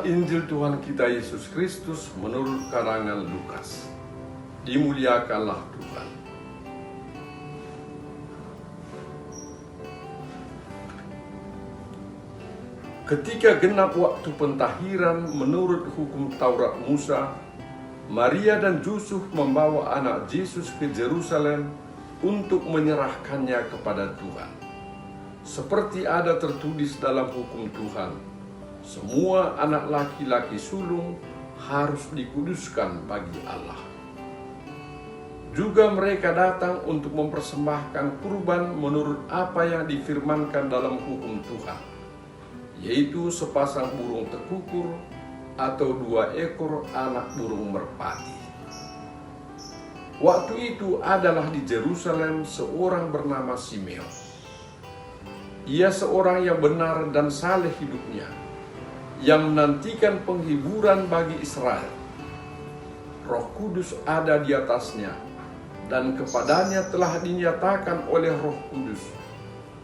Injil Tuhan kita Yesus Kristus menurut karangan Lukas. Dimuliakanlah Tuhan. Ketika genap waktu pentahiran menurut hukum Taurat Musa, Maria dan Yusuf membawa anak Yesus ke Yerusalem untuk menyerahkannya kepada Tuhan. Seperti ada tertulis dalam hukum Tuhan, semua anak laki-laki sulung harus dikuduskan bagi Allah. Juga mereka datang untuk mempersembahkan kurban menurut apa yang difirmankan dalam hukum Tuhan, yaitu sepasang burung tekukur atau 2 ekor anak burung merpati. Waktu itu adalah di Yerusalem seorang bernama Simeon. Ia seorang yang benar dan saleh hidupnya, yang menantikan penghiburan bagi Israel. Roh Kudus ada di atasnya, dan kepadanya telah dinyatakan oleh Roh Kudus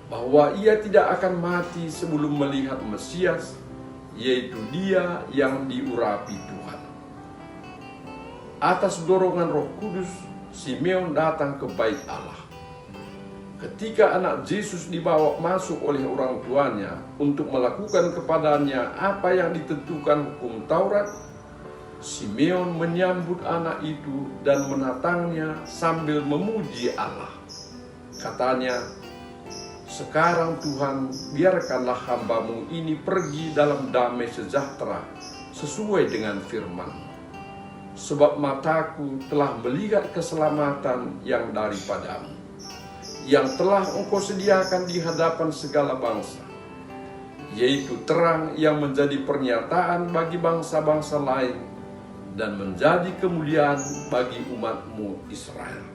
bahwa ia tidak akan mati sebelum melihat Mesias, yaitu Dia yang diurapi Tuhan. Atas dorongan Roh Kudus, Simeon datang ke Bait Allah. Ketika anak Yesus dibawa masuk oleh orang tuanya untuk melakukan kepadanya apa yang ditentukan hukum Taurat, Simeon menyambut anak itu dan menatangnya sambil memuji Allah. Katanya, "Sekarang Tuhan, biarkanlah hamba-Mu ini pergi dalam damai sejahtera sesuai dengan firman-Mu. Sebab mataku telah melihat keselamatan yang daripada-Mu, yang telah Engkau sediakan di hadapan segala bangsa, yaitu terang yang menjadi pernyataan bagi bangsa-bangsa lain dan menjadi kemuliaan bagi umat-Mu Israel."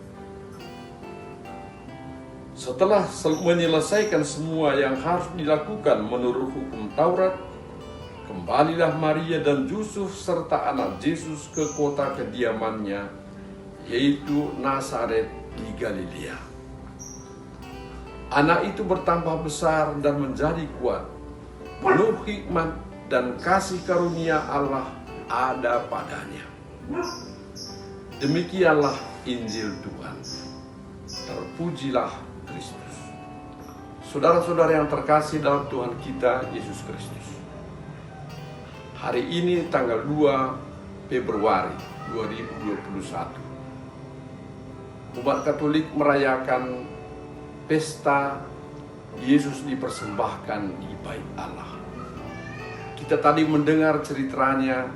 Setelah menyelesaikan semua yang harus dilakukan menurut hukum Taurat, kembalilah Maria dan Yusuf serta anak Yesus ke kota kediamannya, yaitu Nazaret di Galilea. Anak itu bertambah besar dan menjadi kuat, penuh hikmat dan kasih karunia Allah ada padanya. Demikianlah Injil Tuhan. Terpujilah Kristus. Saudara-saudara yang terkasih dalam Tuhan kita Yesus Kristus, hari ini tanggal 2 Februari 2021, umat Katolik merayakan pesta Yesus dipersembahkan di Bait Allah. Kita tadi mendengar ceritanya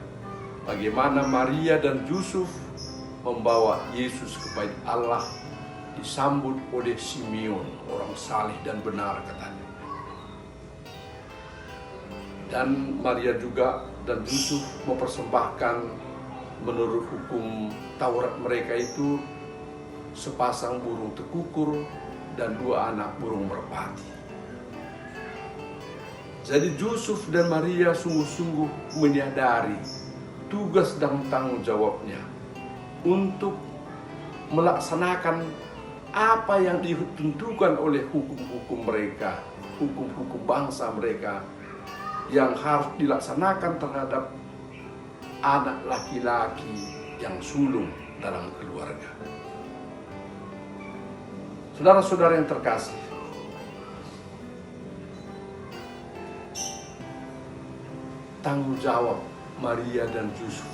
bagaimana Maria dan Yusuf membawa Yesus ke Bait Allah, disambut oleh Simeon, orang saleh dan benar katanya. Dan Maria juga dan Yusuf mempersembahkan menurut hukum Taurat mereka itu sepasang burung tekukur dan 2 anak burung merpati. Jadi Yusuf dan Maria sungguh-sungguh menyadari tugas dan tanggung jawabnya untuk melaksanakan apa yang ditentukan oleh hukum-hukum mereka, hukum-hukum bangsa mereka yang harus dilaksanakan terhadap anak laki-laki yang sulung dalam keluarga. Saudara-saudara yang terkasih, tanggung jawab Maria dan Yusuf,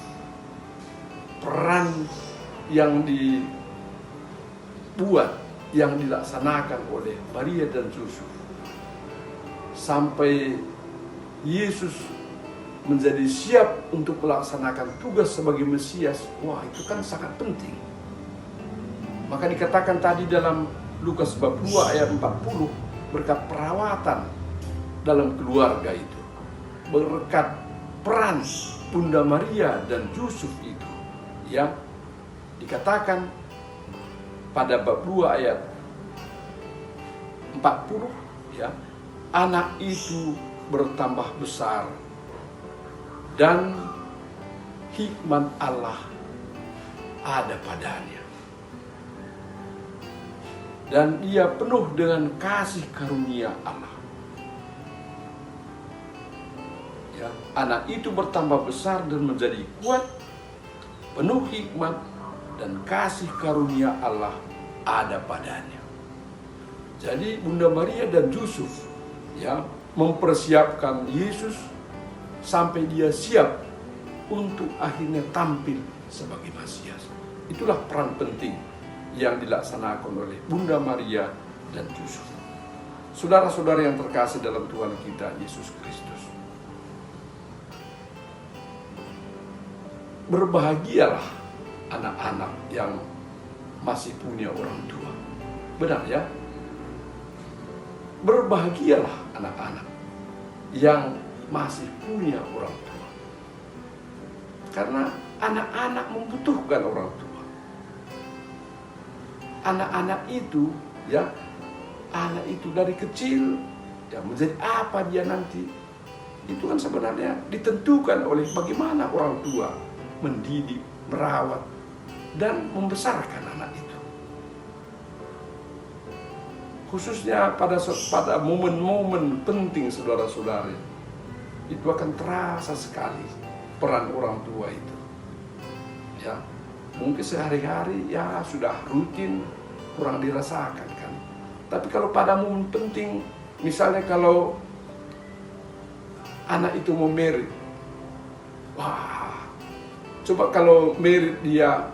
peran yang dibuat, yang dilaksanakan oleh Maria dan Yusuf sampai Yesus menjadi siap untuk melaksanakan tugas sebagai Mesias. Wah, itu kan sangat penting. Maka dikatakan tadi dalam Lukas bab 2 ayat 40, berkat perawatan dalam keluarga itu, berkat peran Bunda Maria dan Yusuf itu, ya, dikatakan pada bab 2 ayat 40, ya, anak itu bertambah besar dan hikmat Allah ada padanya, dan ia penuh dengan kasih karunia Allah. Ya, anak itu bertambah besar dan menjadi kuat, penuh hikmat, dan kasih karunia Allah ada padanya. Jadi Bunda Maria dan Yusuf ya mempersiapkan Yesus sampai dia siap untuk akhirnya tampil sebagai Mesias. Itulah peran penting yang dilaksanakan oleh Bunda Maria dan Yusuf. Saudara-saudara yang terkasih dalam Tuhan kita Yesus Kristus, berbahagialah anak-anak yang masih punya orang tua. Benar ya? Berbahagialah anak-anak yang masih punya orang tua. Karena anak-anak membutuhkan orang tua. Anak-anak itu ya, anak itu dari kecil ya menjadi apa dia nanti, itu kan sebenarnya ditentukan oleh bagaimana orang tua mendidik, merawat, dan membesarkan anak itu. Khususnya pada momen-momen penting saudara-saudari, itu akan terasa sekali peran orang tua itu. Ya, mungkin sehari-hari ya sudah rutin kurang dirasakan kan. Tapi kalau pada momen penting, misalnya kalau anak itu mau merit, wah, coba kalau merit dia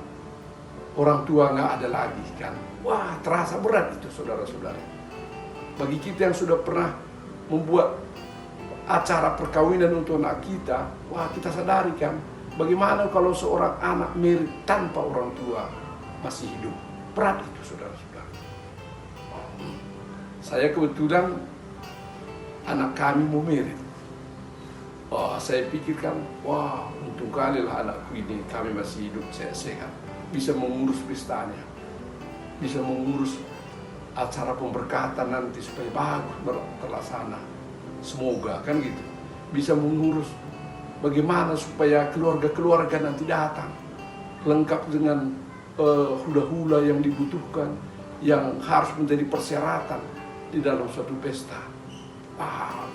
orang tua nggak ada lagi kan, wah terasa berat itu saudara-saudara. Bagi kita yang sudah pernah membuat acara perkawinan untuk anak kita, wah kita sadari kan, bagaimana kalau seorang anak merit tanpa orang tua masih hidup, berat itu saudara-saudara. Saya kebetulan anak kami mau merit. Oh, saya pikirkan, wah untung kali lah anakku ini, kami masih hidup, saya sehat, bisa mengurus pestanya, bisa mengurus acara pemberkatan nanti supaya bagus terlaksana. Semoga kan gitu, bisa mengurus bagaimana supaya keluarga-keluarga nanti datang lengkap dengan hula-hula yang dibutuhkan, yang harus menjadi persyaratan di dalam suatu pesta.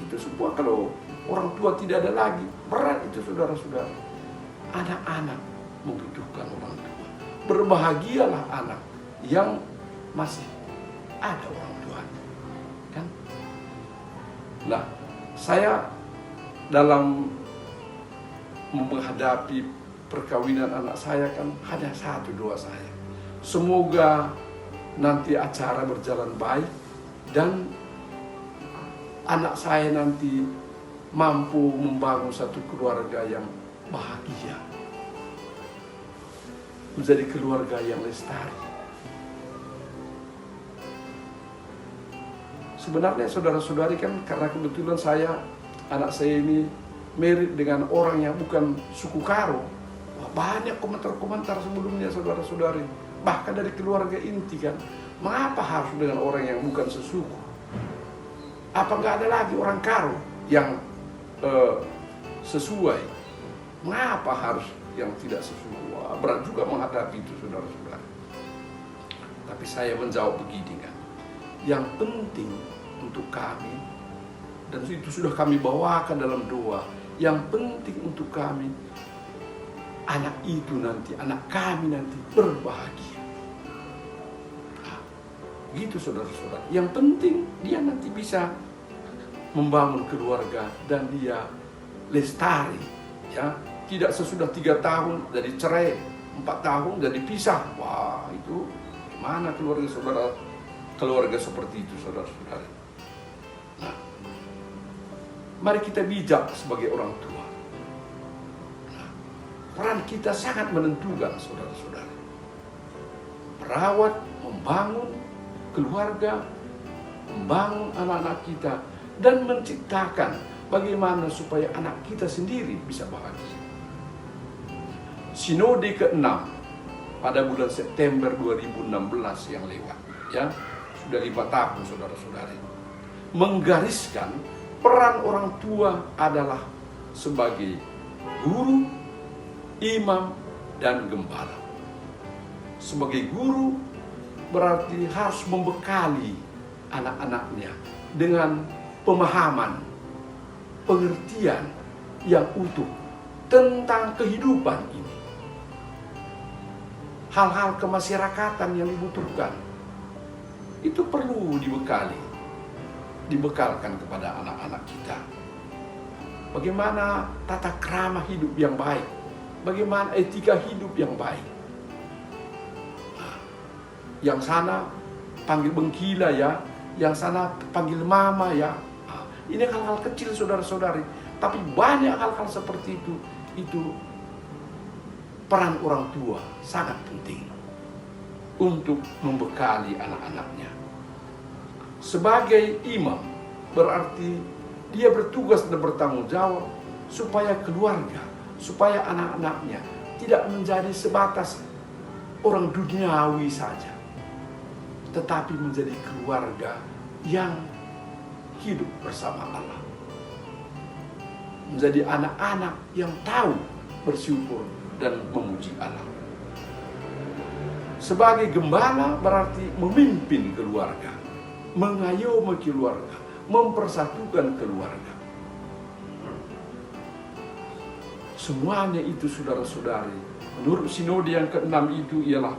Itu semua kalau orang tua tidak ada lagi, berat itu saudara-saudara. Anak-anak membutuhkan orang tua. Berbahagialah anak yang masih ada orang tuanya, kan? Nah, saya dalam menghadapi perkawinan anak saya kan hanya satu doa saya. Semoga nanti acara berjalan baik dan anak saya nanti mampu membangun satu keluarga yang bahagia, menjadi keluarga yang lestari. Sebenarnya saudara-saudari kan, karena kebetulan anak saya ini mirip dengan orang yang bukan suku Karo. Wah, banyak komentar-komentar sebelumnya saudara-saudari, bahkan dari keluarga inti kan, mengapa harus dengan orang yang bukan sesuku? Apa nggak ada lagi orang Karo yang sesuai? Mengapa harus yang tidak sesuku? Wah, berat juga menghadapi itu saudara-saudara. Tapi saya menjawab begini kan, yang penting untuk kami, dan itu sudah kami bawakan dalam doa, yang penting untuk kami, anak itu nanti, anak kami nanti berbahagia. Gitu saudara-saudara. Yang penting dia nanti bisa membangun keluarga dan dia lestari, ya. Tidak sesudah 3 tahun jadi cerai, 4 tahun jadi pisah. Wah, itu gimana keluarga seperti itu saudara-saudara. Nah, mari kita bijak sebagai orang tua. Nah, peran kita sangat menentukan saudara-saudara. Merawat, membangun keluarga, membangun anak-anak kita, dan menciptakan bagaimana supaya anak kita sendiri bisa bahagia. Sinode ke-6 pada bulan September 2016 yang lewat, ya, sudah 5 tahun saudara-saudari, menggariskan peran orang tua adalah sebagai guru, imam, dan gembala. Sebagai guru berarti harus membekali anak-anaknya dengan pemahaman, pengertian yang utuh tentang kehidupan ini. Hal-hal kemasyarakatan yang dibutuhkan itu perlu dibekalkan kepada anak-anak kita. Bagaimana tata krama hidup yang baik, bagaimana etika hidup yang baik. Nah, yang sana panggil bengkila ya, yang sana panggil mama ya. Nah, ini hal-hal kecil saudara-saudari, tapi banyak hal-hal seperti itu. Itu peran orang tua sangat penting untuk membekali anak-anaknya. Sebagai imam berarti dia bertugas dan bertanggung jawab supaya keluarga, supaya anak-anaknya tidak menjadi sebatas orang duniawi saja, tetapi menjadi keluarga yang hidup bersama Allah. Menjadi anak-anak yang tahu bersyukur dan memuji Allah. Sebagai gembala berarti memimpin keluarga, mengayomi keluarga, mempersatukan keluarga. Semuanya itu saudara-saudari, menurut sinode yang ke-6 itu ialah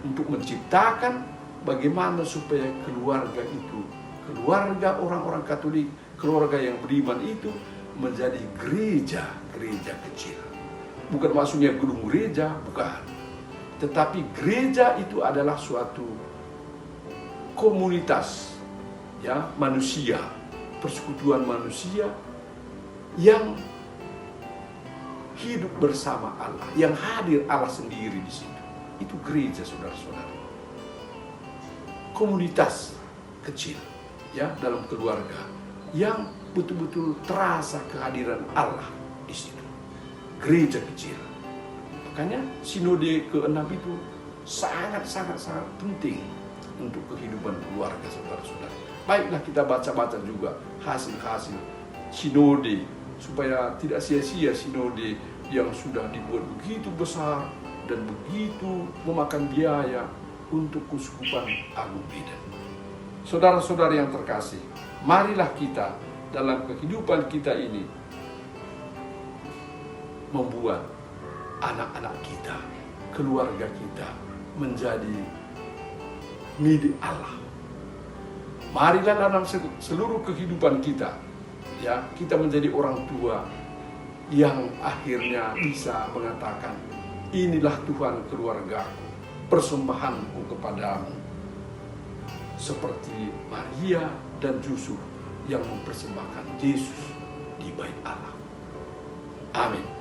untuk menciptakan bagaimana supaya keluarga itu, keluarga orang-orang Katolik, keluarga yang beriman itu menjadi gereja kecil. Bukan maksudnya gedung gereja, bukan. Tetapi gereja itu adalah suatu komunitas ya, manusia, persekutuan manusia yang hidup bersama Allah, yang hadir Allah sendiri di situ. Itu gereja, saudara-saudara. Komunitas kecil ya dalam keluarga yang betul-betul terasa kehadiran Allah di situ. Gereja kecil. Makanya sinode ke-6 itu sangat penting untuk kehidupan keluarga, saudara-saudara. Baiklah kita baca-baca juga hasil-hasil sinode supaya tidak sia-sia sinode yang sudah dibuat begitu besar dan begitu memakan biaya untuk Keuskupan Agung Medan. Saudara-saudara yang terkasih, marilah kita dalam kehidupan kita ini membuat anak-anak kita, keluarga kita menjadi milik Allah. Marilah dalam seluruh kehidupan kita, ya, kita menjadi orang tua yang akhirnya bisa mengatakan, inilah Tuhan keluargaku, persembahanku kepadamu. Seperti Maria dan Yusuf yang mempersembahkan Yesus di bait Allah. Amin.